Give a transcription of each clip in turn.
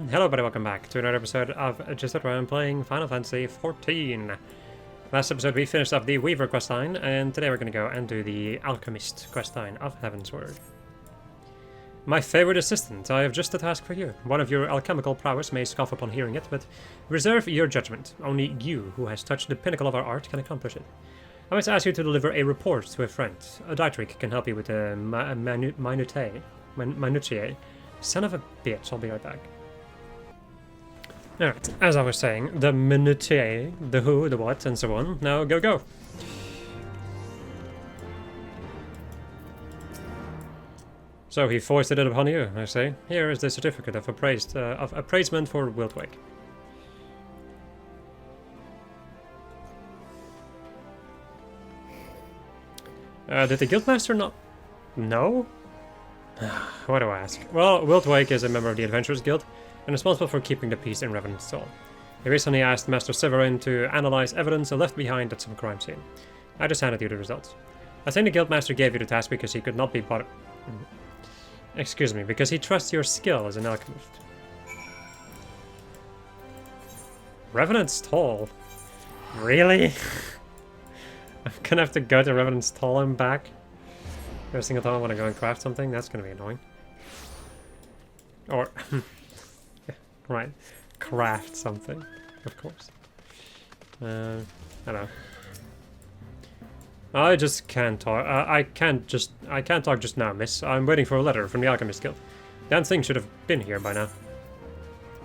Hello everybody, welcome back to another episode of Just That I'm playing Final Fantasy XIV. Last episode we finished up the Weaver questline, and today we're going to go and do the Alchemist questline of Heavensward. My favorite assistant, I have just a task for you. One of your alchemical prowess may scoff upon hearing it, but reserve your judgment. Only you, who has touched the pinnacle of our art, can accomplish it. I must ask you to deliver a report to a friend. A Dietrich can help you with the minutiae. Son of a bitch, I'll be right back. Alright, as I was saying, the minutiae, the who, the what, and so on. Now go. So he foisted it upon you, I say. Here is the certificate of appraisement for Wildwake. Did the Guildmaster not know? What do I ask? Well, Wildwake is a member of the Adventurers Guild, and responsible for keeping the peace in Revenant's Soul. He recently asked Master Severin to analyze evidence left behind at some crime scene. I just handed you the results. I think the Guildmaster gave you the task because he could not be bothered. Excuse me, because he trusts your skill as an alchemist. Revenant's Toll? Really? I'm gonna have to go to Revenant's Toll and back every single time I want to go and craft something? That's gonna be annoying. Or... Right, craft something, of course. I don't know. I just can't talk. I can't talk just now, miss. I'm waiting for a letter from the Alchemist Guild. Damn thing should have been here by now.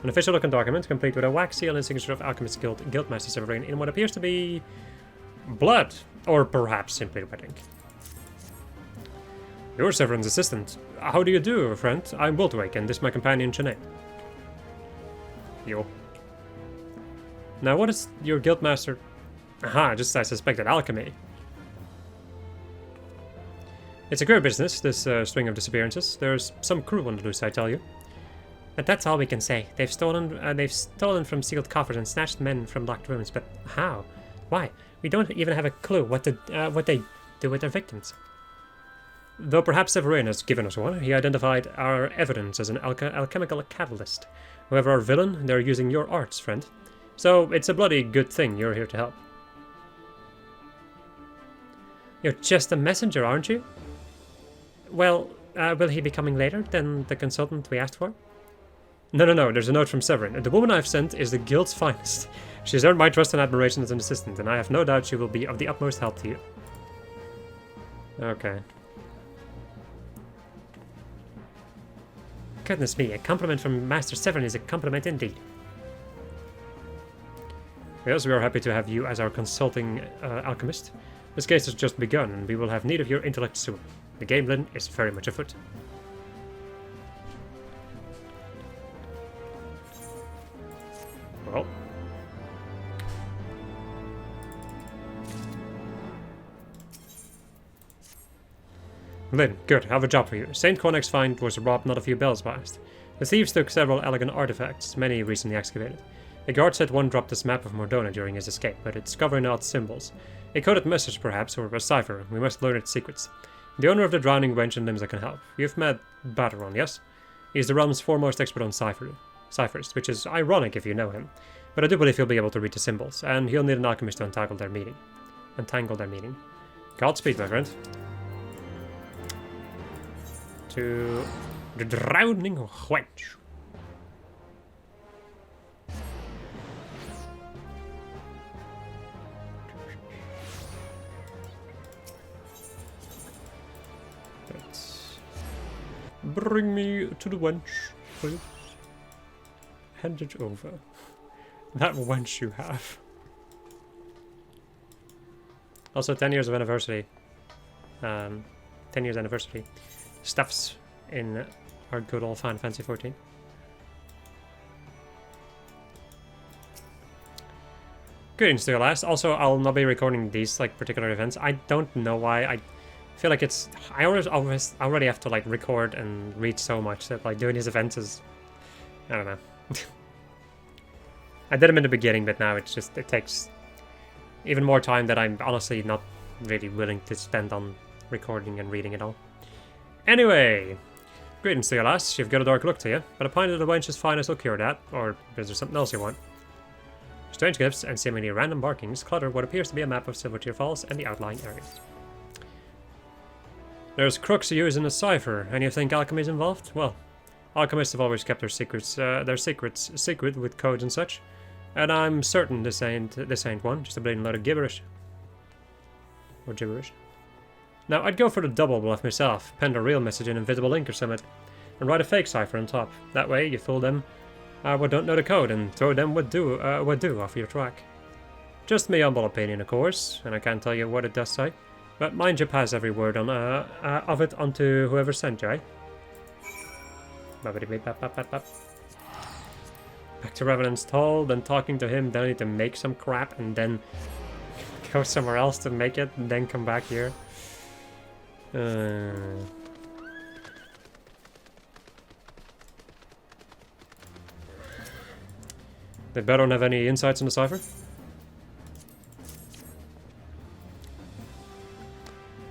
An official-looking document, complete with a wax seal and signature of Alchemist Guild Guildmaster Severin in what appears to be blood, or perhaps simply red ink. You're Severin's assistant. How do you do, friend? I'm Wildwake, and this is my companion, Chene. Yo. Now, what is your guildmaster? Aha, just I suspected alchemy. It's a queer business, this string of disappearances. There's some crew on the loose, I tell you. But that's all we can say. They've stolen from sealed coffers and snatched men from locked rooms. But how? Why? We don't even have a clue what they do with their victims. Though perhaps Severin has given us one, he identified our evidence as an alchemical catalyst. Whoever our villain, they're using your arts, friend. So it's a bloody good thing you're here to help. You're just a messenger, aren't you? Well, will he be coming later than the consultant we asked for? No, there's a note from Severin. The woman I've sent is the guild's finest. She's earned my trust and admiration as an assistant, and I have no doubt she will be of the utmost help to you. Okay. Goodness me, a compliment from Master Severin is a compliment indeed. Yes, we are happy to have you as our consulting alchemist. This case has just begun, and we will have need of your intellect soon. The game is very much afoot. Well. Lynn, good, I have a job for you. St. Cornex's find was robbed not a few bells past. The thieves took several elegant artifacts, many recently excavated. The guard said one dropped this map of Mordona during his escape, but it's covering odd symbols. A coded message perhaps, or a cipher. We must learn its secrets. The owner of the drowning wench and Limsa can help. You've met Bateron, yes? He's the realm's foremost expert on ciphers, which is ironic if you know him. But I do believe he'll be able to read the symbols, and he'll need an alchemist to untangle their meaning. Godspeed, my friend. To the drowning wench. Let's bring me to the wench, please. Hand it over. That wench you have. Also, 10 years of anniversary. 10 years anniversary stuffs in our good old Final Fantasy XIV. Greetings to your last. Also, I'll not be recording these particular events. I don't know why. I feel like it's... I already have to record and read so much that doing these events is... I don't know. I did them in the beginning, but now it takes even more time that I'm honestly not really willing to spend on recording and reading it all. Anyway, Greetings to you, lass. You've got a dark look to you, but a pint of the wench's finest will cure that. Or is there something else you want? Strange glyphs and seemingly random markings clutter what appears to be a map of Silvertear Falls and the outlying areas. There's crooks using a cipher, and you think alchemy's involved? Well, alchemists have always kept their secrets secret with codes and such, and I'm certain this ain't one, just a blatant load of gibberish. Or gibberish. Now, I'd go for the double bluff myself, pen a real message in invisible ink or something, and write a fake cipher on top. That way, you fool them what don't know the code, and throw them what do off your track. Just me humble opinion, of course, and I can't tell you what it does say, but mind you pass every word on of it onto whoever sent you, eh? Back to Revenant's Toll, then talking to him, then I need to make some crap, and then go somewhere else to make it, and then come back here. They better don't have any insights on the cipher.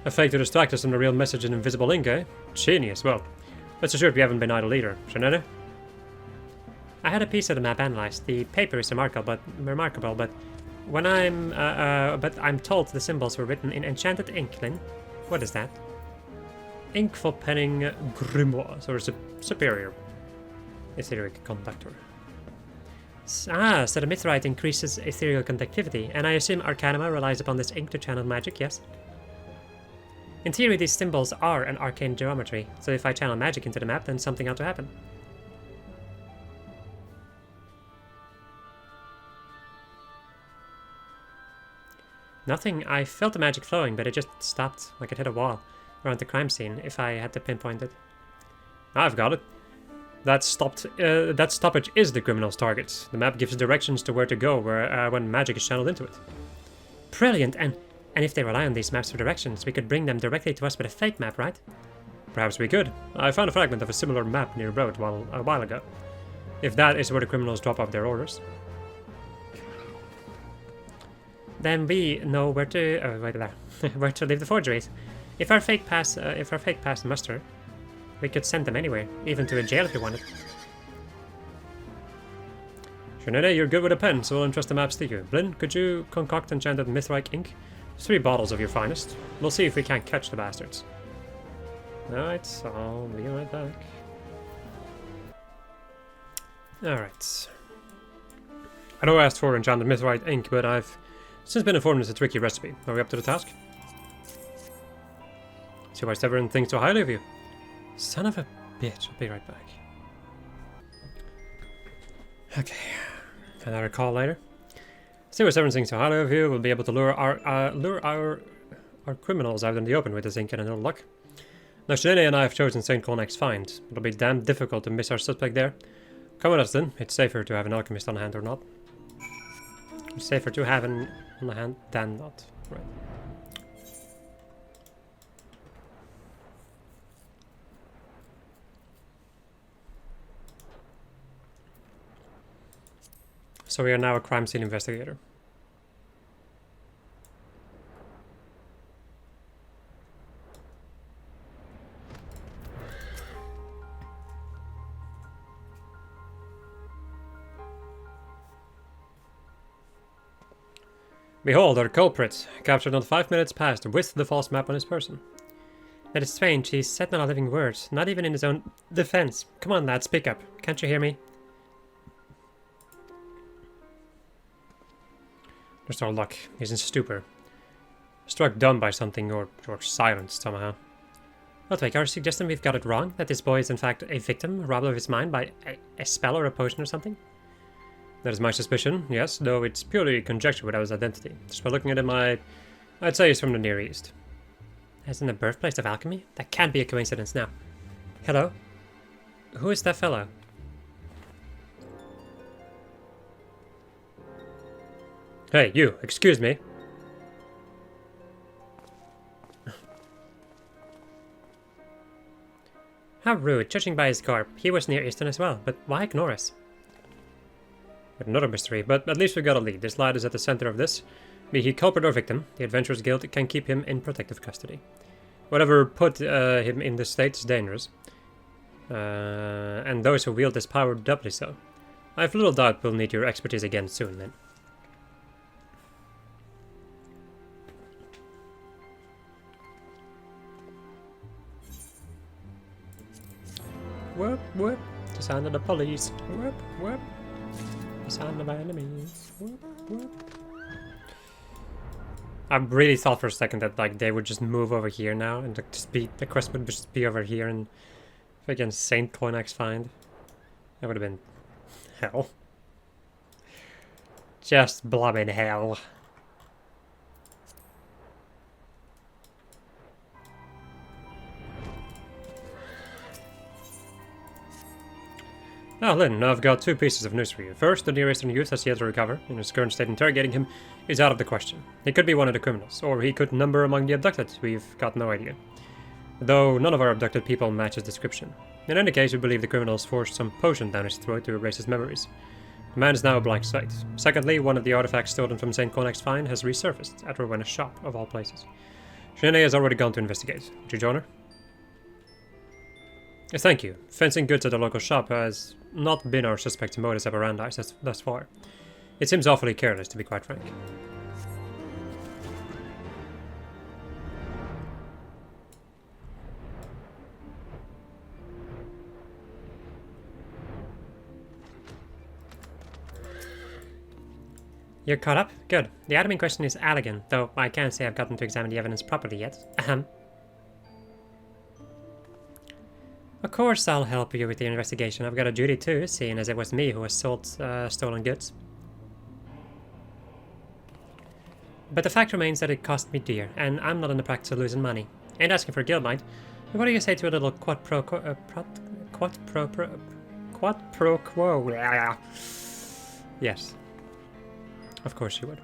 A fake to distract us from the real message in invisible ink, eh? Genius. Well, rest assured we haven't been idle either. Shanana? I had a piece of the map analyzed. The paper is remarkable, but when I'm told the symbols were written in enchanted ink, then what is that? Ink for penning grimoires, or superior etheric conductor. Ah, so the mithrite increases ethereal conductivity, and I assume Arcanima relies upon this ink to channel magic, yes? In theory, these symbols are an arcane geometry, so if I channel magic into the map, then something ought to happen. Nothing. I felt the magic flowing, but it just stopped, like it hit a wall around the crime scene, if I had to pinpoint it. I've got it. That stoppage is the criminal's target. The map gives directions to where to go when magic is channeled into it. Brilliant! And if they rely on these maps for directions, we could bring them directly to us with a fake map, right? Perhaps we could. I found a fragment of a similar map near the road a while ago. If that is where the criminals drop off their orders. Then we know where to where to leave the forgeries. If our fake pass muster, we could send them anywhere, even to a jail if we wanted. Shanada, you're good with a pen, so we'll entrust the maps to you. Blinn, could you concoct enchanted mithrite ink? 3 bottles of your finest. We'll see if we can't catch the bastards. Alright, I'll be right back. Alright. I know I asked for enchanted mithrite ink, but I've since been informed it's a tricky recipe. Are we up to the task? See why Severin thinks so highly of you. Son of a bitch, I'll be right back. Okay, can I recall later? See why Severin thinks so highly of you. We'll be able to lure our criminals out in the open with this ink and a little luck. Now, Shanae and I have chosen St. Colnex's find. It'll be damn difficult to miss our suspect there. Come with us then. It's safer to have an alchemist on hand or not. It's safer to have an on the hand than not. Right. So we are now a crime scene investigator. Behold, our culprit, captured not 5 minutes past with the false map on his person. That is strange, he said not a living word, not even in his own defense. Come on, lad, speak up. Can't you hear me? There's no luck. He's in stupor. Struck dumb by something or silenced somehow. Ludwig, are you suggesting we've got it wrong? That this boy is in fact a victim, robbed of his mind by a spell or a potion or something? That is my suspicion, yes, though it's purely conjecture without his identity. Just by looking at him, I'd say he's from the Near East. As in the birthplace of alchemy? That can't be a coincidence now. Hello? Who is that fellow? Hey, you, excuse me. How rude, judging by his garb. He was Near Eastern as well, but why ignore us? With another mystery, but at least we got a lead. This lad is at the center of this. Be he culprit or victim, the Adventurers Guild can keep him in protective custody. Whatever put him in this state is dangerous. And those who wield this power doubly so. I have little doubt we'll need your expertise again soon, then. Whoop, whoop. The sound of the police. Whoop, whoop. The sound of enemies. Whoop, whoop. I really thought for a second that like they would just move over here now and like, just be the quest would just be over here and freaking Saint Coinex find. That would have been hell. Just blobbing hell. Now, Lynn, I've got two pieces of news for you. First, the Near Eastern youth has yet to recover. In his current state, interrogating him is out of the question. He could be one of the criminals, or he could number among the abducted. We've got no idea. Though none of our abducted people match his description. In any case, we believe the criminals forced some potion down his throat to erase his memories. The man is now a blank slate. Secondly, one of the artifacts stolen from St. Coinex find has resurfaced at Rowena's shop, of all places. Shanae has already gone to investigate. Would you join her? Thank you. Fencing goods at the local shop has not been our suspect's modus operandi thus far. It seems awfully careless, to be quite frank. You're caught up? Good. The item in question is Allegan, though I can't say I've gotten to examine the evidence properly yet. Ahem. Of course I'll help you with your investigation. I've got a duty too, seeing as it was me who assaulted stolen goods. But the fact remains that it cost me dear, and I'm not in the practice of losing money. Ain't asking for a guild mind. What do you say to a little quid pro quo? Yes. Of course you would.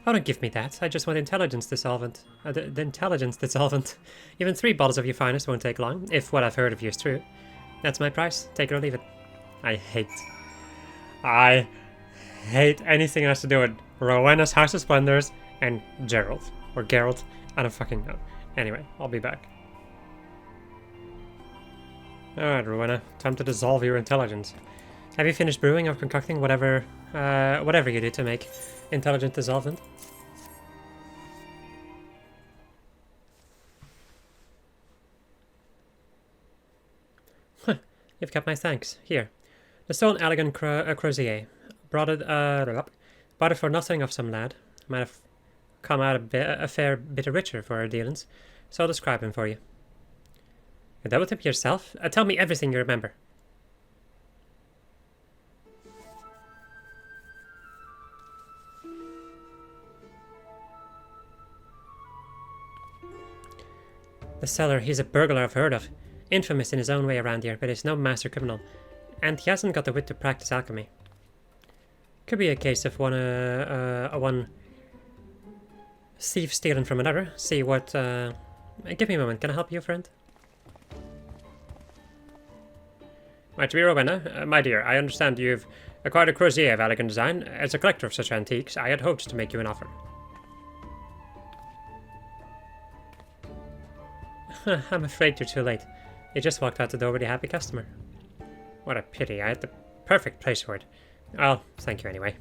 Oh, don't give me that. I just want intelligence dissolvent. The intelligence dissolvent. Even 3 bottles of your finest won't take long, if what I've heard of you is true. That's my price. Take it or leave it. I hate anything that has to do with Rowena's House of Splendors and Gerald. Or Geralt. I don't fucking know. Anyway, I'll be back. Alright, Rowena. Time to dissolve your intelligence. Have you finished brewing or concocting whatever you do to make intelligent dissolvent? Huh. You've got my thanks. Here. The stolen Allegan Crozier. Bought it for nothing of some lad. Might have come out a fair bit richer for our dealings, so I'll describe him for you. You double tip yourself? Tell me everything you remember. The seller, he's a burglar I've heard of. Infamous in his own way around here, but he's no master criminal. And he hasn't got the wit to practice alchemy. Could be a case of one thief stealing from another. See what... give me a moment. Can I help you, friend? Right, to be Rowena, my dear, I understand you've acquired a crozier of elegant design. As a collector of such antiques, I had hoped to make you an offer. I'm afraid you're too late. You just walked out the door with a happy customer. What a pity. I had the perfect place for it. Well, thank you anyway.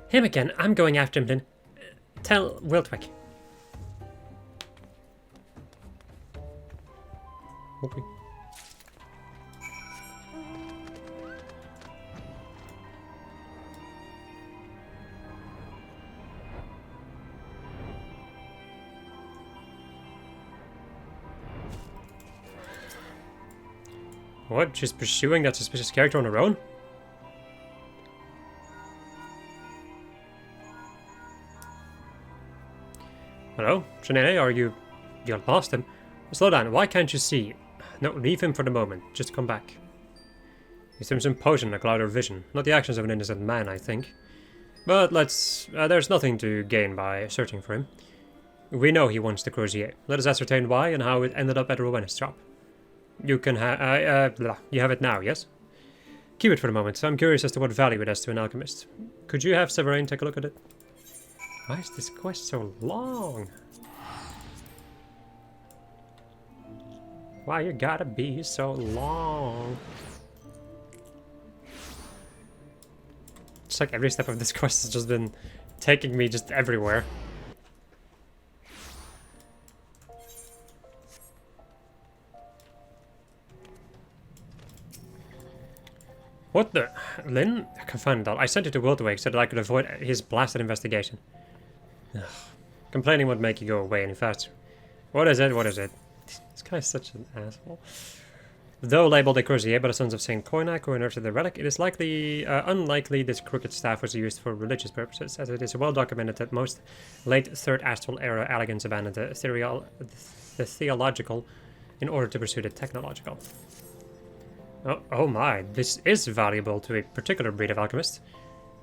Him again. I'm going after him then. Tell Wiltwick. Okay. What? She's pursuing that suspicious character on her own? Hello? Shanae, are you... You lost him? Slow down, why can't you see? No, leave him for the moment. Just come back. He seems imposing a cloud of vision. Not the actions of an innocent man, I think. But let's... there's nothing to gain by searching for him. We know he wants the crozier. Let us ascertain why and how it ended up at Rowena's shop. You can you have it now, yes? Keep it for the moment. I'm curious as to what value it has to an alchemist. Could you have Severine take a look at it? Why is this quest so long? Why you gotta be so long? It's like every step of this quest has just been taking me just everywhere. What the? Lynn? I can find that. I sent it to Wildwake so that I could avoid his blasted investigation. Ugh. Complaining won't make you go away any faster. What is it? What is it? This guy's such an asshole. Though labeled a Crozier by the Sons of Saint Koinak who unearthed the relic, it is unlikely this crooked staff was used for religious purposes, as it is well documented that most late Third Astral Era elegants abandoned the theological in order to pursue the technological. Oh my, this is valuable to a particular breed of alchemist,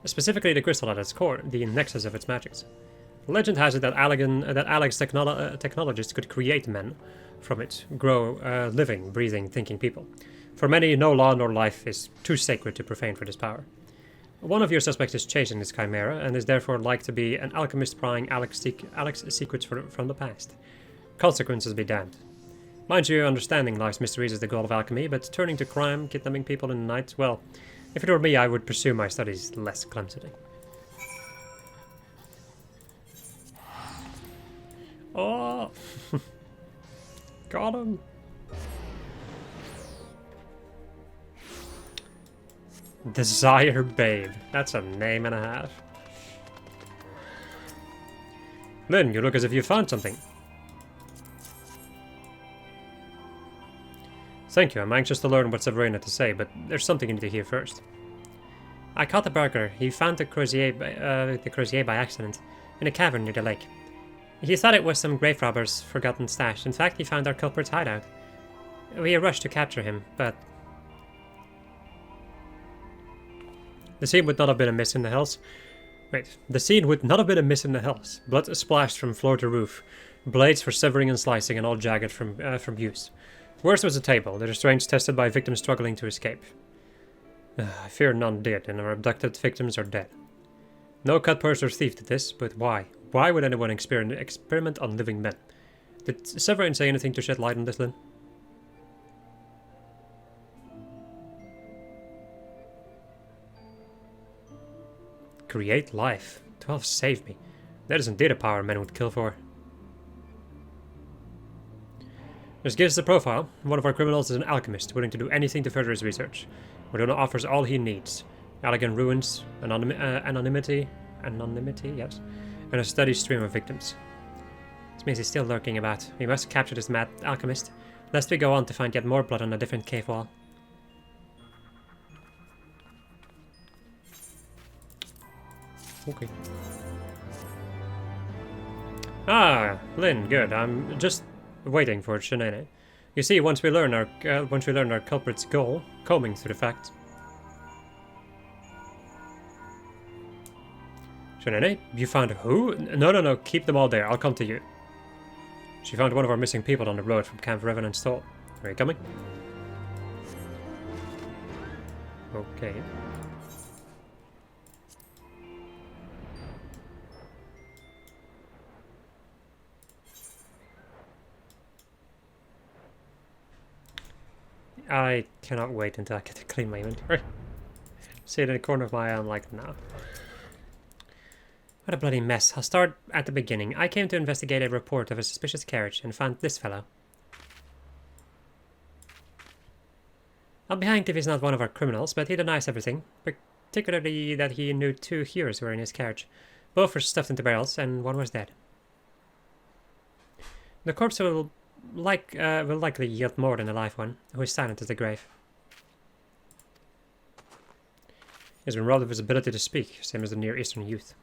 specifically the crystal at its core, the nexus of its magics. Legend has it that Alex technologists could create men from it, grow living, breathing, thinking people. For many, no law nor life is too sacred to profane for this power. One of your suspects is chasing this chimera, and is therefore like to be an alchemist prying Alex secrets from the past. Consequences be damned. Mind you, understanding life's mysteries is the goal of alchemy, but turning to crime, kidnapping people in the night, well, if it were me, I would pursue my studies less clumsily. Oh! Got him! Desire Babe. That's a name and a half. Lynn, you look as if you found something. Thank you, I'm anxious to learn what Severine had to say, but there's something you need to hear first. I caught the burglar. He found the Crozier by accident, in a cavern near the lake. He thought it was some grave robber's forgotten stash. In fact, he found our culprit's hideout. We rushed to capture him, but... The scene would not have been amiss in the hills. Wait, the scene would not have been amiss in the hills. Blood splashed from floor to roof. Blades for severing and slicing, and all jagged from use. Worse was the table, the restraints tested by victims struggling to escape. I fear none did, and our abducted victims are dead. No cut purse or thief did this, but why? Why would anyone experiment on living men? Did Severin say anything to shed light on this, Lynn? Create life. 12 save me. That is indeed a power men would kill for. This gives the profile. One of our criminals is an alchemist, willing to do anything to further his research. Madonna offers all he needs. Elegant ruins, anonymity, yes, and a steady stream of victims. This means he's still lurking about. We must capture this mad alchemist, lest we go on to find yet more blood on a different cave wall. Okay. Ah, Lynn, good. I'm just waiting for Shanae. You see, once we learn our culprit's goal, combing through the facts. Shanae, you found who? No, keep them all there. I'll come to you. She found one of our missing people on the road from Camp Revenant Stall. Are you coming? Okay. I cannot wait until I get to clean my inventory. See it in the corner of my eye, I'm like, no. What a bloody mess. I'll start at the beginning. I came to investigate a report of a suspicious carriage and found this fellow. I'll be hanged if he's not one of our criminals, but he denies everything, particularly that he knew 2 heroes who were in his carriage. Both were stuffed into barrels, and one was dead. The corpse will likely yield more than a live one, who is silent as the grave. He's been robbed of his ability to speak, same as the Near Eastern youth.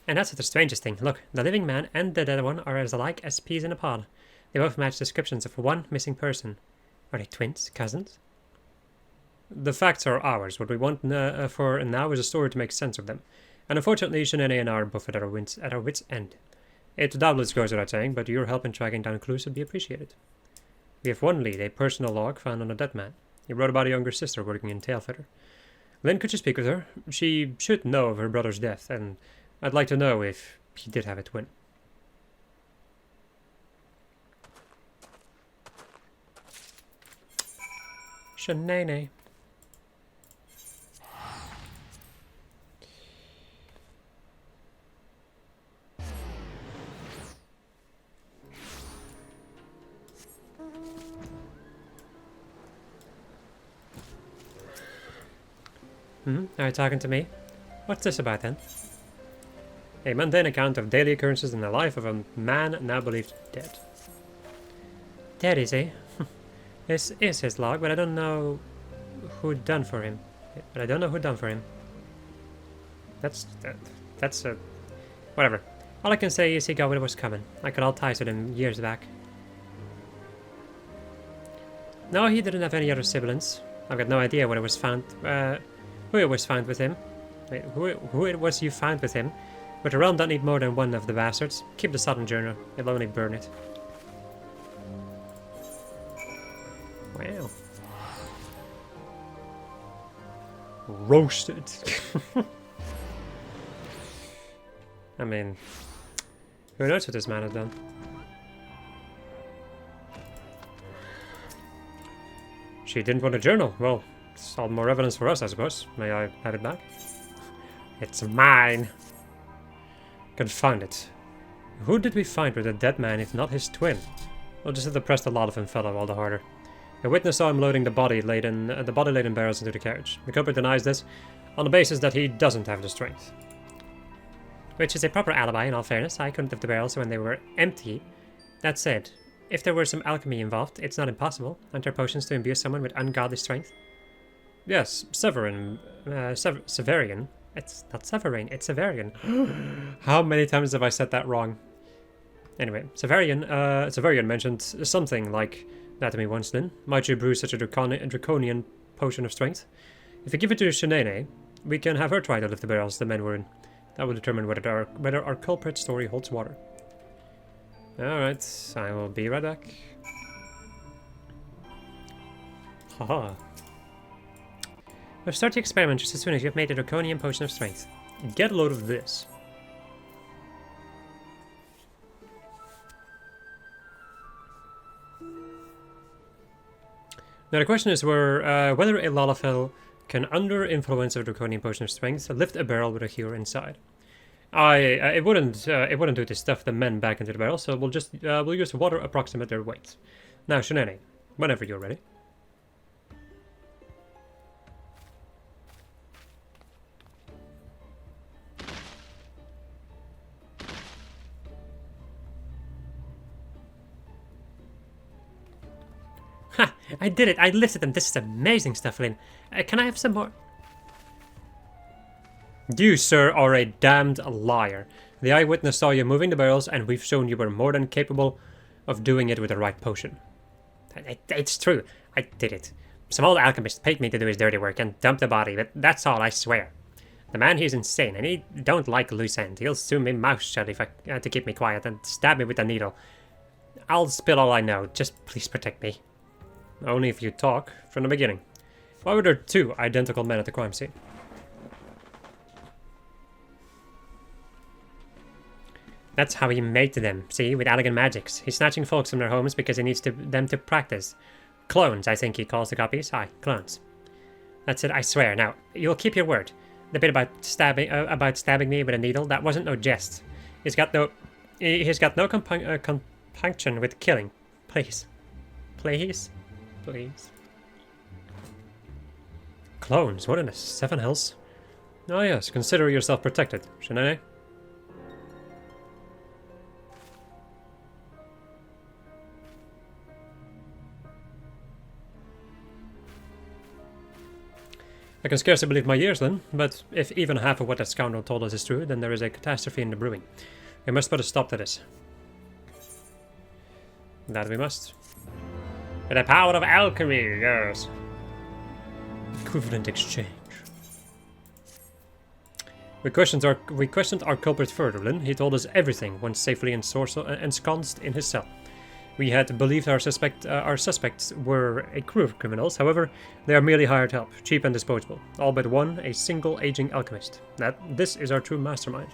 And that's the strangest thing. Look, the living man and the dead one are as alike as peas in a pod. They both match descriptions of one missing person. Are they twins? Cousins? The facts are ours. What we want for now is a story to make sense of them. And unfortunately, Shanae and I are both at our wits' end. It doubtless goes without saying, but your help in tracking down clues would be appreciated. We have one lead, a personal log found on a dead man. He wrote about a younger sister working in Tailfitter. Lynn, could you speak with her? She should know of her brother's death, and I'd like to know if he did have a twin. Shenane. Are you talking to me? What's this about then? A mundane account of daily occurrences in the life of a man now believed dead. Dead, is he? This is his log, but I don't know who done for him. That's whatever. All I can say is he got what was coming. I cut all ties with him years back. No, he didn't have any other siblings. I've got no idea what it was found. Who it was found with him. Wait, who it was you found with him. But the realm don't need more than one of the bastards. Keep the southern journal. It'll only burn it. Wow. Roasted. I mean, who knows what this man has done? She didn't want a journal. Well, it's all more evidence for us, I suppose. May I have it back? It's mine. Confound it. Who did we find with a dead man if not his twin? We'll just have to press the lot of him fella all the harder. A witness saw him loading the body-laden barrels into the carriage. The culprit denies this on the basis that he doesn't have the strength. Which is a proper alibi, in all fairness. I couldn't lift the barrels when they were empty. That said, if there were some alchemy involved, it's not impossible. Aren't there potions to imbue someone with ungodly strength? Yes, Severian. It's not Severin, it's Severian. How many times have I said that wrong? Anyway, Severian mentioned something like that to me once then. Might you brew such a draconian potion of strength? If you give it to Shenane, we can have her try to lift the barrels the men were in. That will determine whether our culprit story holds water. Alright, I will be right back. Haha. We'll start the experiment just as soon as you've made a draconian potion of strength. Get a load of this. Now the question is whether a Lalafell can, under influence of a draconian potion of strength, lift a barrel with a hero inside. It wouldn't do to stuff the men back into the barrel, so we'll use water approximate their weight. Now, Shenane, whenever you're ready. Ha! I did it! I lifted them! This is amazing stuff, Lynn. Can I have some more? You, sir, are a damned liar. The eyewitness saw you moving the barrels, and we've shown you were more than capable of doing it with the right potion. It's true. I did it. Some old alchemist paid me to do his dirty work and dump the body, but that's all, I swear. The man, he's insane, and he don't like loose end. He'll sew me mouth shut if to keep me quiet and stab me with a needle. I'll spill all I know. Just please protect me. Only if you talk from the beginning. Why were there two identical men at the crime scene? That's how he made them, see, with elegant magics. He's snatching folks from their homes because he needs them to practice. Clones, I think he calls the copies. Aye, clones. That's it, I swear. Now, you'll keep your word. The bit about stabbing me with a needle, that wasn't no jest. He's got no compunction with killing. Please. Please? Please. Clones, what in the seven hells? Oh yes, consider yourself protected, Shenane. I can scarcely believe my ears then, but if even half of what that scoundrel told us is true, then there is a catastrophe in the brewing. We must put a stop to this. That we must. With the power of alchemy, yes. Equivalent exchange. We questioned our culprit further, Lynn. He told us everything once safely ensconced in his cell. We had believed our suspects were a crew of criminals. However, they are merely hired help, cheap and disposable. All but one, a single aging alchemist. This is our true mastermind.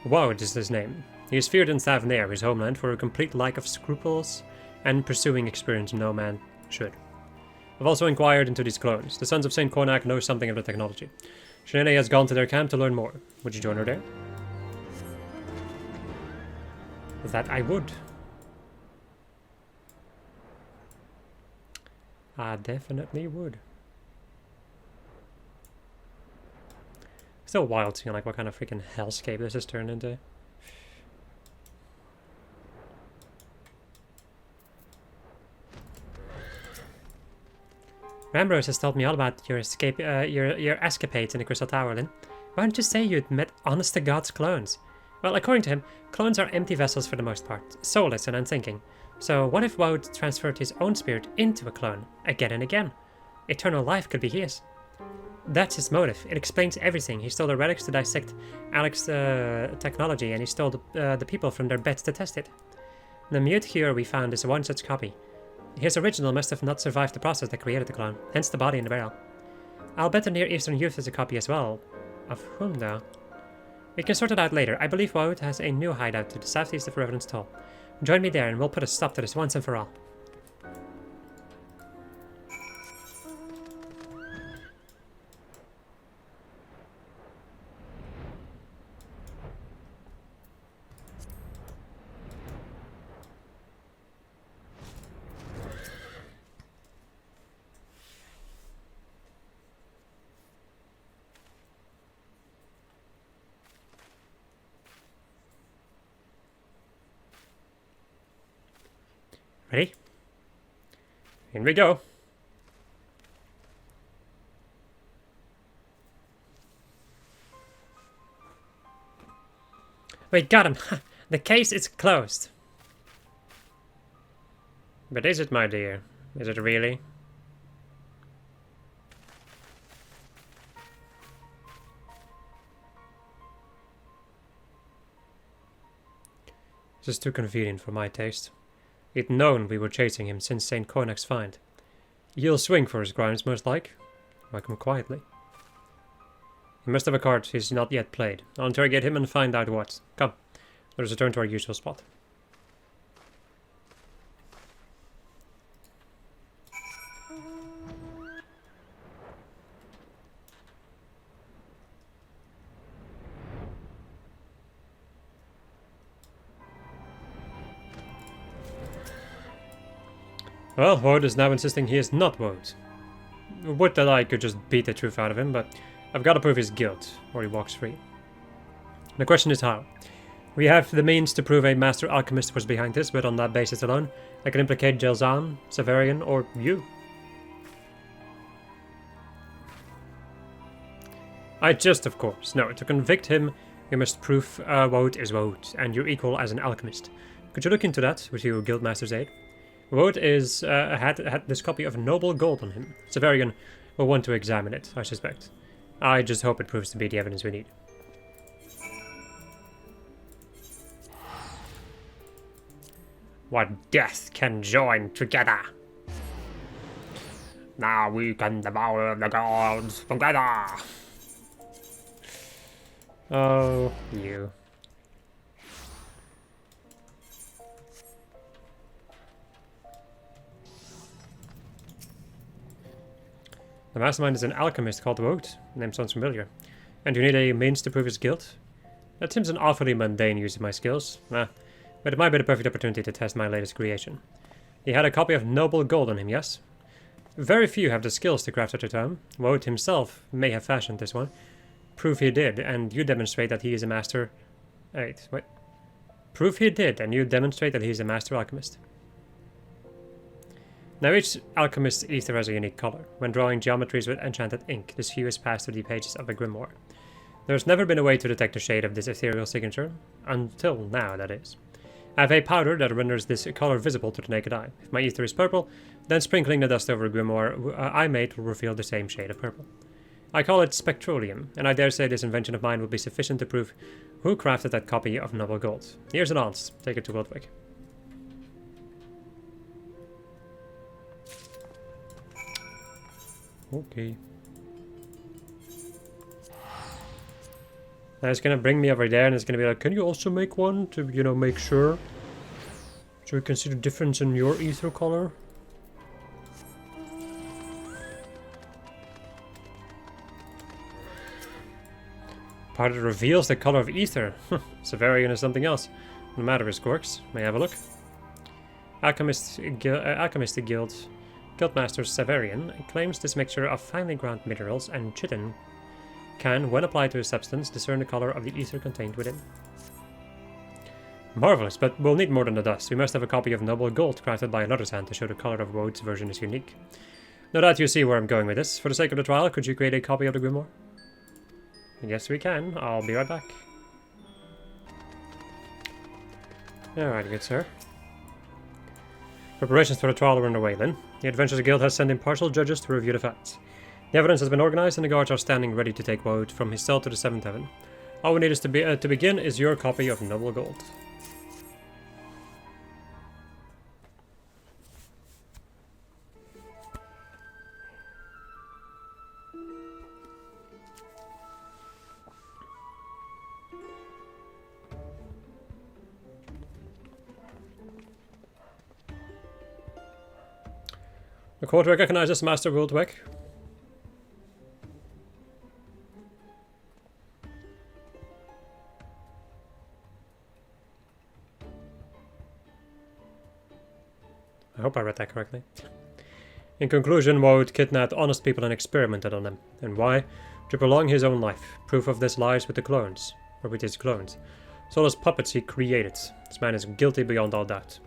Woud is his name. He is feared in Thavnair, his homeland, for a complete lack of scruples and pursuing experience no man should. I've also inquired into these clones. The Sons of Saint Cornac know something of the technology. Shanae has gone to their camp to learn more. Would you join her there? That I would. I definitely would. Still wild seeing like what kind of freaking hellscape this has turned into. Rambrose has told me all about your your escapades in the Crystal Tower, Lynn. Why don't you say you'd met honest-to-God's clones? Well, according to him, clones are empty vessels for the most part, soulless and unthinking. So what if Woad transferred his own spirit into a clone, again and again? Eternal life could be his. That's his motive. It explains everything. He stole the relics to dissect Alex's technology, and he stole the people from their beds to test it. The mute cure we found is one such copy. His original must have not survived the process that created the clone, hence the body in the barrel. I'll bet the Near Eastern youth has a copy as well. Of whom, though? We can sort it out later. I believe Woad has a new hideout to the southeast of Revenant's Toll. Join me there and we'll put a stop to this once and for all. Ready? In we go. We got him. The case is closed. But is it, my dear? Is it really? This is too convenient for my taste. He'd known we were chasing him since St. Cornac's find. He'll swing for his crimes, most like him quietly. He must have a card he's not yet played. I'll interrogate him and find out what. Come, let us return to our usual spot. Well, Woad is now insisting he is not Woad. Would that I could just beat the truth out of him, but I've got to prove his guilt, or he walks free. The question is how. We have the means to prove a master alchemist was behind this, but on that basis alone, I can implicate Jelzan, Severian, or you. Of course. No, to convict him, you must prove Woad is Woad, and you're equal as an alchemist. Could you look into that with your guildmaster's aid? Woad had this copy of noble gold on him. Severian will want to examine it, I suspect. I just hope it proves to be the evidence we need. What death can join together? Now we can devour the gods together! Oh, you. The mastermind is an alchemist called Woad. Name sounds familiar. And you need a means to prove his guilt? That seems an awfully mundane use of my skills. But it might be the perfect opportunity to test my latest creation. He had a copy of noble gold on him, yes? Very few have the skills to craft such a tome. Woad himself may have fashioned this one. Prove he did, and you demonstrate that he is a master... Wait. Prove he did, and you demonstrate that he is a master alchemist. Now each alchemist's ether has a unique color. When drawing geometries with enchanted ink, this hue is passed through the pages of a grimoire. There's never been a way to detect the shade of this ethereal signature, until now, that is. I have a powder that renders this color visible to the naked eye. If my ether is purple, then sprinkling the dust over a grimoire I made will reveal the same shade of purple. I call it spectroleum, and I dare say this invention of mine will be sufficient to prove who crafted that copy of noble gold. Here's an ounce. Take it to Wildwick. Okay. Now it's gonna bring me over there and it's gonna be like, can you also make one to, you know, make sure? So we can see the difference in your ether color? Part that reveals the color of ether. It's a variant of something else. No matter his quirks. May I have a look? Alchemist Guild. Guildmaster Severian claims this mixture of finely ground minerals and chitin can, when applied to a substance, discern the color of the ether contained within. Marvelous, but we'll need more than the dust. We must have a copy of Noble Gold crafted by another's hand to show the color of Wode's version is unique. No doubt you see where I'm going with this. For the sake of the trial, could you create a copy of the grimoire? Yes, we can. I'll be right back. Alright, good sir. Preparations for the trial are underway, then. The Adventurers Guild has sent impartial judges to review the facts. The evidence has been organized and the guards are standing ready to take Wode from his cell to the 7th heaven. All we need is to begin is your copy of Noble Gold. The court recognizes Master Wildweg. I hope I read that correctly. In conclusion, Wode kidnapped honest people and experimented on them. And why? To prolong his own life. Proof of this lies with the clones. Or with his clones. Soulless puppets he created. This man is guilty beyond all doubt.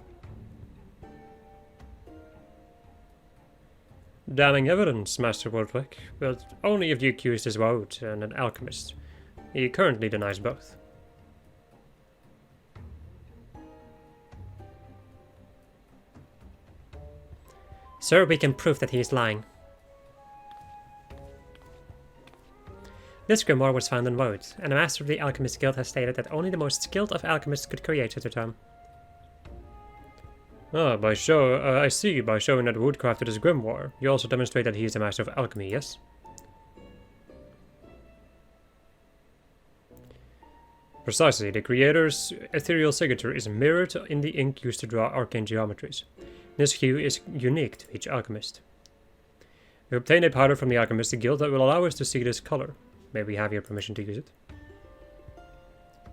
Damning evidence, Master Wildweg, but only if the accused is Wode and an alchemist. He currently denies both. Sir, we can prove that he is lying. This grimoire was found in Wode, and a master of the Alchemist Guild has stated that only the most skilled of alchemists could create such a tome. Ah, I see, by showing that Wood crafted his grimoire, you also demonstrate that he is a master of alchemy, yes? Precisely, the creator's ethereal signature is mirrored in the ink used to draw arcane geometries. This hue is unique to each alchemist. We obtained a powder from the Alchemist Guild that will allow us to see this color. May we have your permission to use it?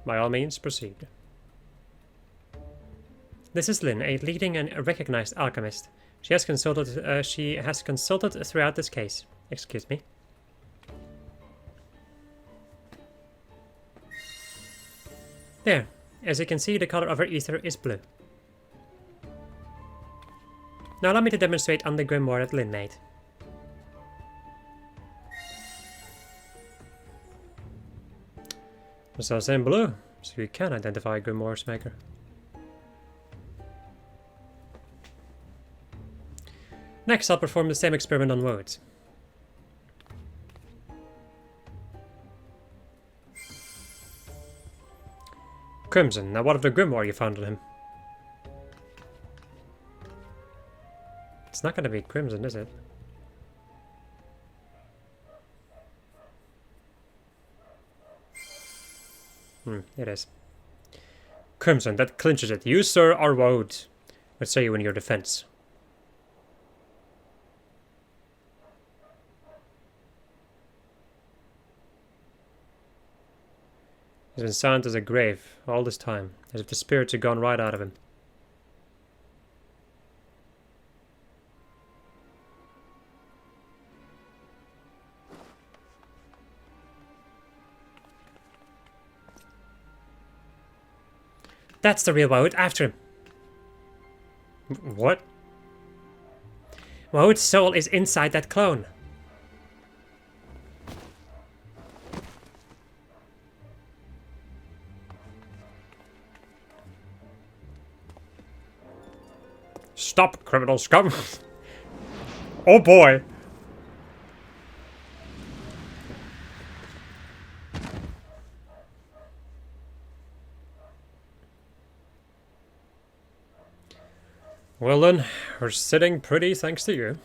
By all means, proceed. This is Lynn, a leading and recognized alchemist. She has consulted throughout this case. Excuse me. There. As you can see, the color of her ether is blue. Now allow me to demonstrate on the grimoire that Lynn made. It's also in blue, so you can identify grimoire's maker. Next, I'll perform the same experiment on Wode. Crimson, now what of the grimoire you found on him? It's not going to be crimson, is it? It is. Crimson, that clinches it. You, sir, are Wode. What say you in your defense? He's been silent as a grave all this time, as if the spirits had gone right out of him. That's the real Wode, after him. What? Wode's soul is inside that clone. Stop, criminal scum! Oh boy! Well then, we're sitting pretty thanks to you.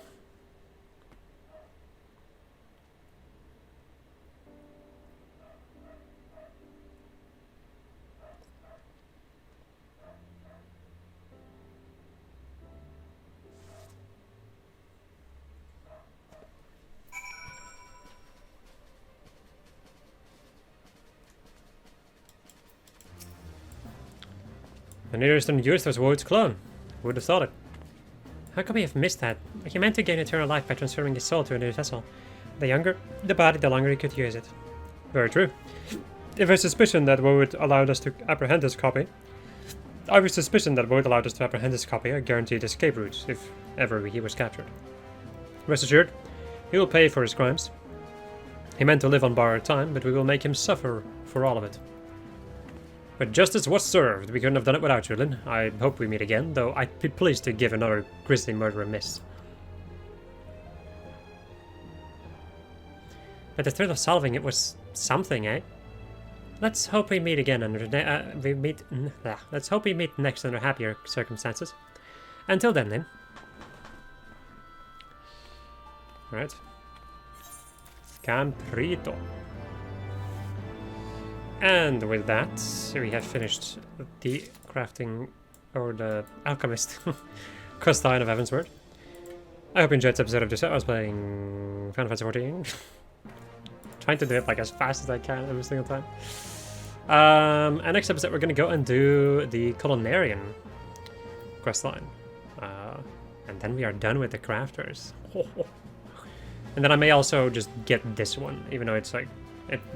The nearest on youth was Wode's clone. Who would have thought it? How could we have missed that? He meant to gain eternal life by transferring his soul to a new vessel. The younger the body, the longer he could use it. Very true. If I suspicion that Wode allowed us to apprehend his copy, I guaranteed escape routes if ever he was captured. Rest assured, he will pay for his crimes. He meant to live on borrowed time, but we will make him suffer for all of it. But justice was served. We couldn't have done it without you, Lynn. I hope we meet again, though I'd be pleased to give another grisly murder a miss. But the thrill of solving it was something, eh? Let's hope we meet again under let's hope we meet next under happier circumstances. Until then, Lynn. Alright. Camprito. And with that, we have finished the crafting, or the alchemist quest line of Heavensward. I hope you enjoyed this episode of this. I was playing Final Fantasy 14. Trying to do it like as fast as I can every single time. And next episode we're going to go and do the Culinarian quest line. And then we are done with the crafters. And then I may also just get this one, even though it's like,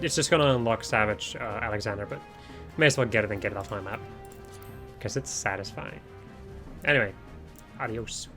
it's just going to unlock Savage Alexander, but may as well get it and get it off my map. Because it's satisfying. Anyway, adios.